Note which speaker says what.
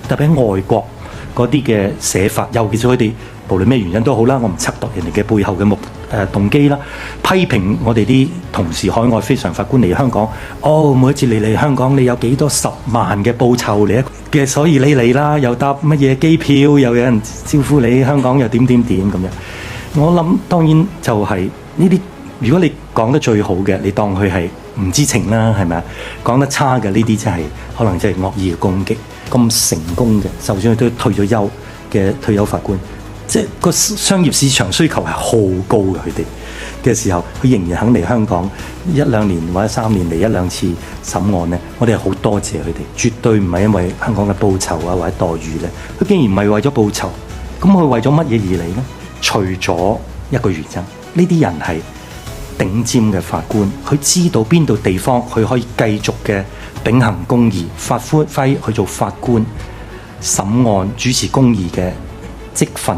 Speaker 1: 特別喺外國嗰啲嘅寫法，尤其是佢哋無論咩原因都好啦，我唔測度人哋嘅背後嘅動機啦，批評我哋啲同事海外非常法官嚟香港，每一次你嚟香港，你有幾多10萬嘅報酬嚟嘅，所以你嚟啦，又搭乜嘢機票，又有人招呼你，香港又點咁樣。我諗當然就係呢啲，如果你講得最好嘅，你當佢係唔知情啦，係咪啊？講得差嘅呢啲真係可能真係惡意嘅攻擊。咁成功嘅，就算佢都退咗休嘅退休法官，即係個商業市場需求係好高嘅，佢哋嘅時候，佢仍然肯嚟香港1-2年或者3年嚟1-2次審案呢，我哋係好多謝佢哋，絕對唔係因為香港嘅報酬啊或者待遇呢。佢竟然唔係為咗報酬，咁佢為咗乜嘢而嚟呢？除咗一個原因，呢啲人係頂尖嘅法官，佢知道邊度地方佢可以繼續嘅秉行公義，發揮去做法官審案主持公義嘅職分。